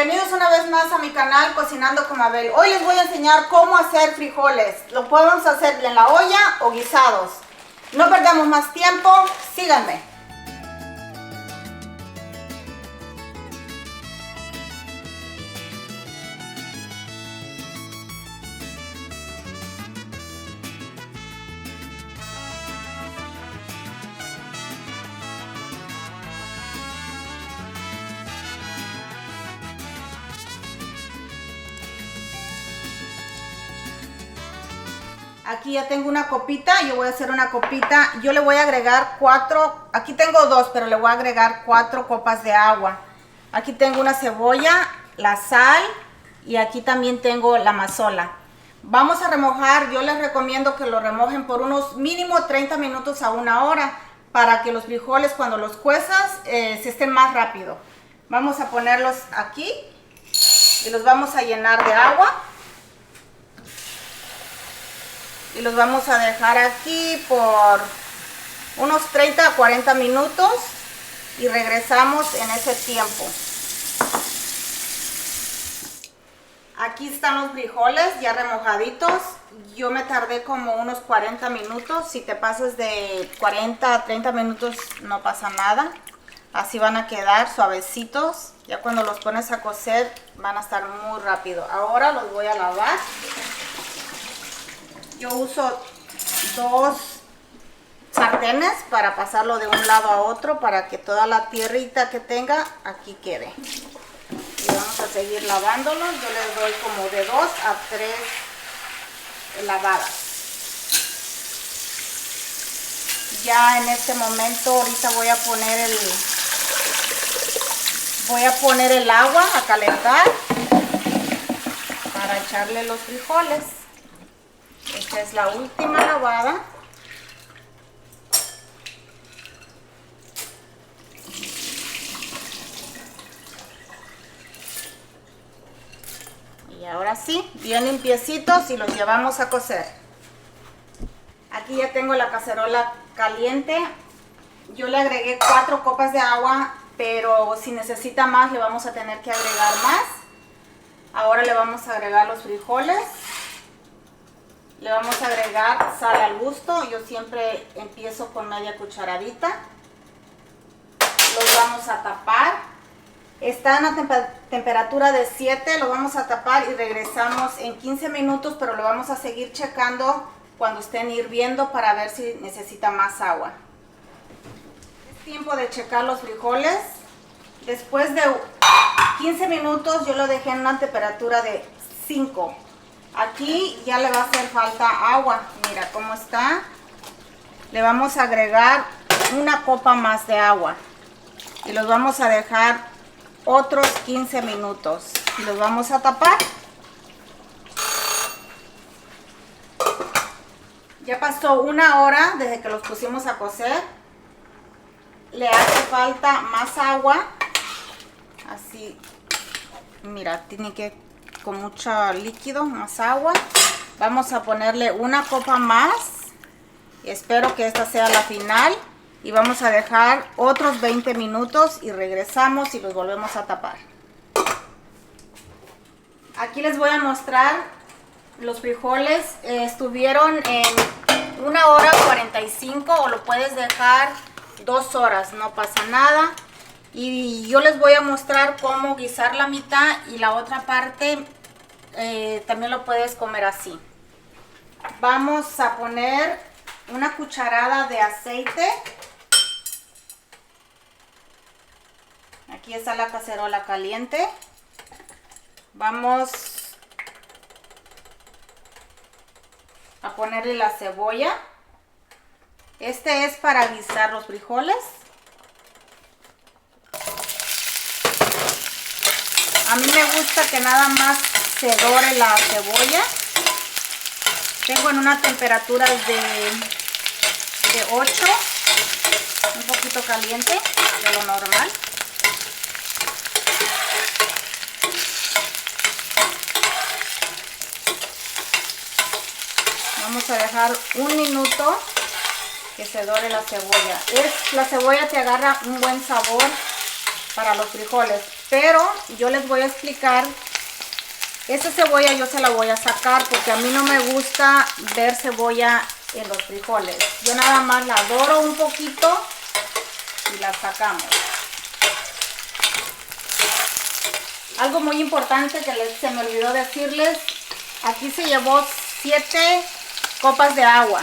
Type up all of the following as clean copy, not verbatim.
bienvenidos una vez más a mi canal Cocinando con Mabel. Hoy les voy a enseñar cómo hacer frijoles. Lo podemos hacer en la olla o guisados. No perdamos más tiempo, síganme. Aquí ya tengo una copita, yo voy a hacer una copita, yo le voy a agregar 4, aquí tengo 2, pero le voy a agregar 4 copas de agua. Aquí tengo una cebolla, la sal y aquí también tengo la mazola. Vamos a remojar, yo les recomiendo que lo remojen por unos mínimo 30 minutos a 1 hora para que los frijoles cuando los cuezas se estén más rápido. Vamos a ponerlos aquí y los vamos a llenar de agua. Y los vamos a dejar aquí por unos 30 a 40 minutos y regresamos en ese tiempo. Aquí están los frijoles ya remojaditos. Yo me tardé como unos 40 minutos. Si te pasas de 40 a 30 minutos no pasa nada. Así van a quedar suavecitos. Ya cuando los pones a cocer van a estar muy rápido. Ahora los voy a lavar. Yo uso 2 sartenes para pasarlo de un lado a otro para que toda la tierrita que tenga aquí quede. Y vamos a seguir lavándolos. Yo les doy como de 2 a 3 lavadas. Ya en este momento ahorita voy a poner el agua a calentar para echarle los frijoles. Esta es la última lavada. Y ahora sí, bien limpiecitos y los llevamos a cocer. Aquí ya tengo la cacerola caliente. Yo le agregué 4 copas de agua, pero si necesita más le vamos a tener que agregar más. Ahora le vamos a agregar los frijoles. Le vamos a agregar sal al gusto. Yo siempre empiezo con media cucharadita. Los vamos a tapar. Está en la temperatura de 7. Lo vamos a tapar y regresamos en 15 minutos, pero lo vamos a seguir checando cuando estén hirviendo para ver si necesita más agua. Es tiempo de checar los frijoles. Después de 15 minutos yo lo dejé en una temperatura de 5. Aquí ya le va a hacer falta agua. Mira cómo está. Le vamos a agregar una copa más de agua. Y los vamos a dejar otros 15 minutos. Y los vamos a tapar. Ya pasó 1 hora desde que los pusimos a cocer. Le hace falta más agua. Así. Mira, tiene que con mucho líquido, más agua. Vamos a ponerle una copa más y espero que esta sea la final y vamos a dejar otros 20 minutos y regresamos y los volvemos a tapar. Aquí les voy a mostrar los frijoles. Estuvieron en 1 hora 45 o lo puedes dejar 2 horas, no pasa nada. Y yo les voy a mostrar cómo guisar la mitad y la otra parte también lo puedes comer así. Vamos a poner una cucharada de aceite. Aquí está la cacerola caliente. Vamos a ponerle la cebolla. Este es para guisar los frijoles. A mí me gusta que nada más se dore la cebolla. Tengo en una temperatura de 8, un poquito caliente de lo normal. Vamos a dejar 1 minuto que se dore la cebolla. La cebolla te agarra un buen sabor para los frijoles. Pero yo les voy a explicar. Esta cebolla yo se la voy a sacar porque a mí no me gusta ver cebolla en los frijoles. Yo nada más la doro un poquito y la sacamos. Algo muy importante que se me olvidó decirles, aquí se llevó 7 copas de agua.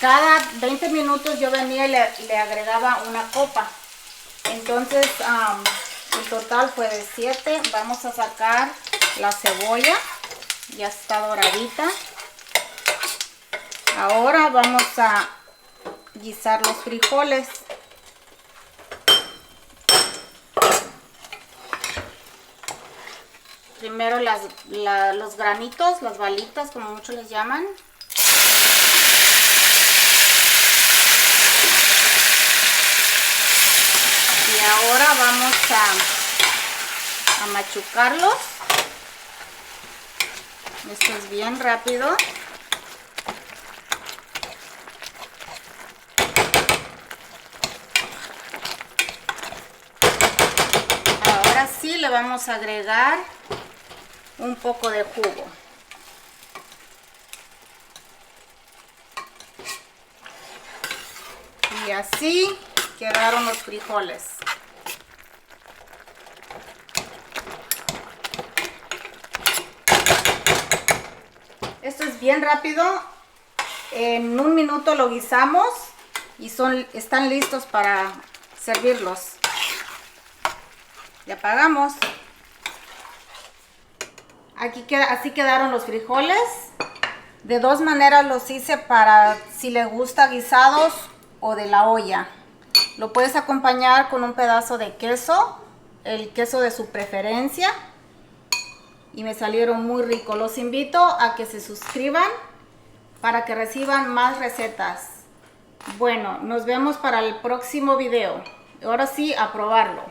Cada 20 minutos yo venía y le agregaba una copa. Entonces el total fue de 7. Vamos a sacar la cebolla, ya está doradita. Ahora vamos a guisar los frijoles. Primero los granitos, las balitas, como muchos les llaman. Y ahora vamos a machucarlos. Esto es bien rápido. Ahora sí le vamos a agregar un poco de jugo. Y así quedaron los frijoles. Esto es bien rápido. En 1 minuto lo guisamos y están listos para servirlos. Y apagamos. Así quedaron los frijoles. De 2 maneras los hice para si le gusta guisados o de la olla. Lo puedes acompañar con un pedazo de queso, el queso de su preferencia. Y me salieron muy ricos. Los invito a que se suscriban para que reciban más recetas. Bueno, nos vemos para el próximo video. Ahora sí, a probarlo.